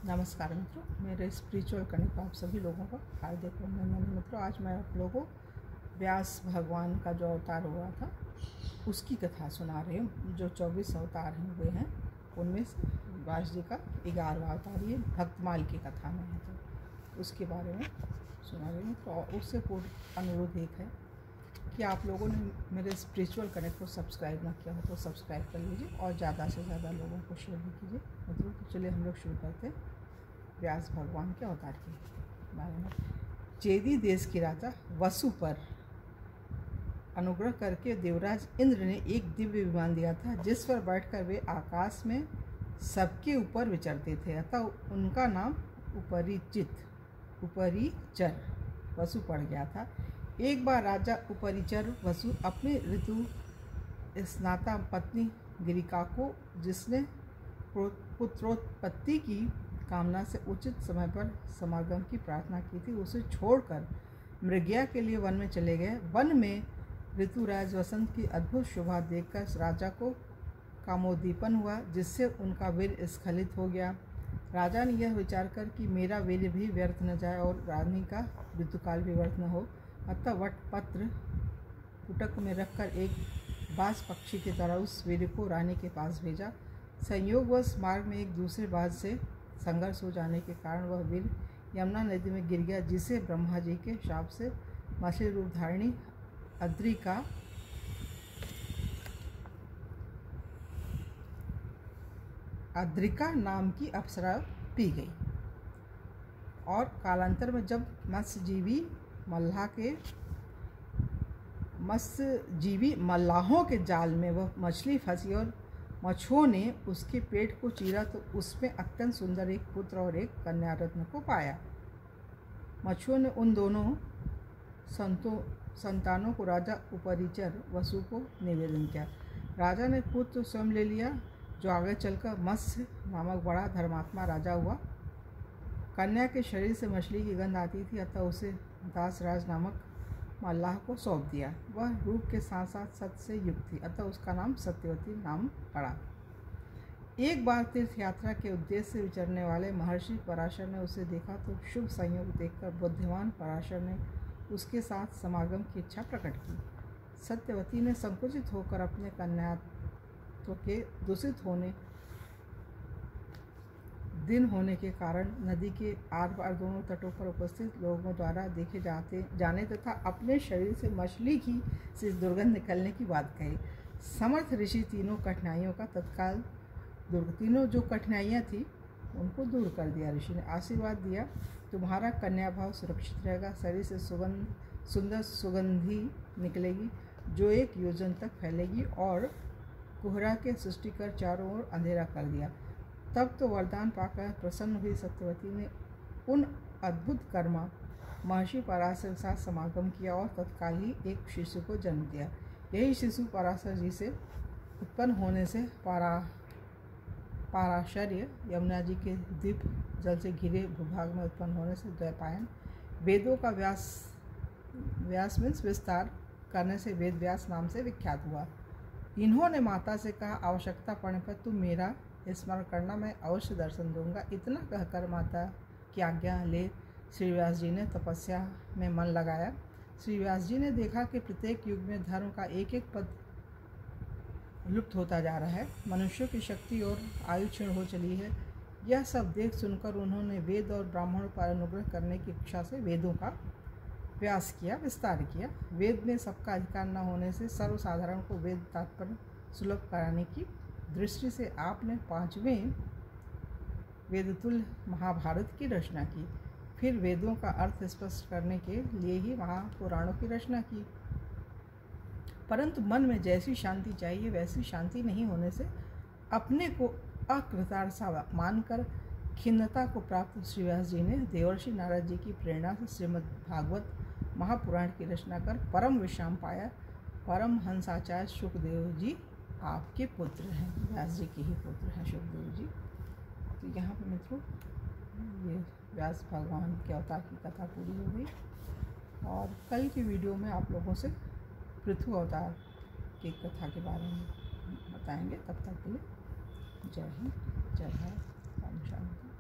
नमस्कार मित्रों, मेरे स्पिरिचुअल कनेक्ट आप सभी लोगों का हार्दिक अभिनंदन। मित्रों, आज मैं आप लोगों को व्यास भगवान का जो अवतार हुआ था उसकी कथा सुना रही हूँ। जो 24 अवतार हुए हैं उनमें से व्यास जी का 11वां अवतार ये भक्तमाल की कथा में है, तो उसके बारे में सुना रही हूँ। तो उससे पूर्व अनुरोध एक है कि आप लोगों ने मेरे स्पिरिचुअल कनेक्ट को सब्सक्राइब ना किया हो तो सब्सक्राइब कर लीजिए और ज़्यादा से ज़्यादा लोगों को शेयर भी कीजिए। मतलब तो चलिए हम लोग शुरू करते हैं व्यास भगवान के अवतार के बारे में। चेदी देश के राजा वसु पर अनुग्रह करके देवराज इंद्र ने एक दिव्य विमान दिया था, जिस पर बैठकर वे आकाश में सबके ऊपर विचरते थे। अतः उनका नाम उपरिचर वसु पड़ गया था। एक बार राजा उपरिचर वसु अपनी ऋतु स्नाता पत्नी गिरिका को, जिसने पुत्रोत्पत्ति की कामना से उचित समय पर समागम की प्रार्थना की थी, उसे छोड़कर मृगया के लिए वन में चले गए। वन में ऋतुराज वसंत की अद्भुत शोभा देखकर राजा को कामोद्दीपन हुआ, जिससे उनका वीर स्खलित हो गया। राजा ने यह विचार कर कि मेरा वीर भी व्यर्थ न जाए और रानी का ऋतुकाल भी व्यर्थ न हो, अतः वटपत्र पुटक में रखकर एक बाज पक्षी की तरह उस वीर को रानी के पास भेजा। संयोगवश मार्ग में एक दूसरे बाज से संघर्ष हो जाने के कारण वह वीर यमुना नदी में गिर गया, जिसे ब्रह्मा जी के शाप से मछली रूप धारिणी अद्रिका नाम की अप्सरा पी गई। और कालांतर में जब मत्स्यजीवी मल्लाहों के जाल में वह मछली फंसी और मछुओं ने उसके पेट को चीरा, तो उसमें अत्यंत सुंदर एक पुत्र और एक कन्या रत्न को पाया। मछुओं ने उन दोनों संतानों को राजा उपरिचर वसु को निवेदन किया। राजा ने पुत्र स्वयं ले लिया, जो आगे चलकर मत्स्य नामक बड़ा धर्मात्मा राजा हुआ। कन्या के शरीर से मछली की गंध आती थी, अतः उसे दासराज नामक मल्लाह को सौंप दिया। वह रूप के साथ साथ सत्य से युक्त थी, अतः उसका नाम सत्यवती नाम पड़ा। एक बार तीर्थ यात्रा के उद्देश्य से विचरने वाले महर्षि पराशर ने उसे देखा, तो शुभ संयोग देखकर बुद्धिमान पराशर ने उसके साथ समागम की इच्छा प्रकट की। सत्यवती ने संकुचित होकर अपने कन्यात्व के दूषित दिन होने के कारण नदी के आर पार दोनों तटों पर उपस्थित लोगों द्वारा देखे जाने तथा अपने शरीर से मछली की से दुर्गंध निकलने की बात कही। समर्थ ऋषि तीनों जो कठिनाइयाँ थी उनको दूर कर दिया। ऋषि ने आशीर्वाद दिया, तुम्हारा कन्या भाव सुरक्षित रहेगा, शरीर से सुंदर सुगंधी निकलेगी जो 1 योजन तक फैलेगी, और कोहरा के सृष्टि कर चारों ओर अंधेरा कर दिया। तब तो वरदान पाकर प्रसन्न हुई सत्यवती ने उन अद्भुत कर्मा महर्षि पराशर के साथ समागम किया और तत्काल ही एक शिशु को जन्म दिया। यही शिशु पराशर जी से उत्पन्न होने से पाराशर्य, यमुना जी के द्वीप जल से घिरे भूभाग में उत्पन्न होने से द्वैपायन, वेदों का व्यास मीन्स विस्तार करने से वेद व्यास नाम से विख्यात हुआ। इन्होंने माता से कहा, आवश्यकता पड़ने पर तुम मेरा स्मरण करना, मैं अवश्य दर्शन दूंगा। इतना कहकर माता की आज्ञा ले श्री व्यास जी ने तपस्या में मन लगाया। श्री व्यास जी ने देखा कि प्रत्येक युग में धर्म का एक एक पद लुप्त होता जा रहा है, मनुष्यों की शक्ति और आयु क्षीण हो चली है। यह सब देख सुनकर उन्होंने वेद और ब्राह्मणों पर अनुग्रह करने की इच्छा से वेदों का व्यास किया, विस्तार किया। वेद में सबका अधिकार न होने से सर्वसाधारण को वेद तात्पर्य सुलभ कराने की दृष्टि से आपने 5वें वेदतुल्य महाभारत की रचना की। फिर वेदों का अर्थ स्पष्ट करने के लिए ही महापुराणों की रचना की। परंतु मन में जैसी शांति चाहिए वैसी शांति नहीं होने से अपने को अकृतार्थ सा मानकर खिन्नता को प्राप्त श्री व्यास जी ने देवर्षि नारद जी की प्रेरणा से श्रीमद् भागवत महापुराण की रचना कर परम विश्राम पाया। परम हंसाचार्य सुखदेव जी आपके पुत्र हैं, व्यास जी के ही पुत्र हैं सुखदेव जी। तो यहाँ पर मित्रों ये व्यास भगवान के अवतार की कथा पूरी हो गई, और कल की वीडियो में आप लोगों से पृथु अवतार की कथा के बारे में बताएंगे। तब तक के लिए जय हिंद, जय भारत, ओम शांति।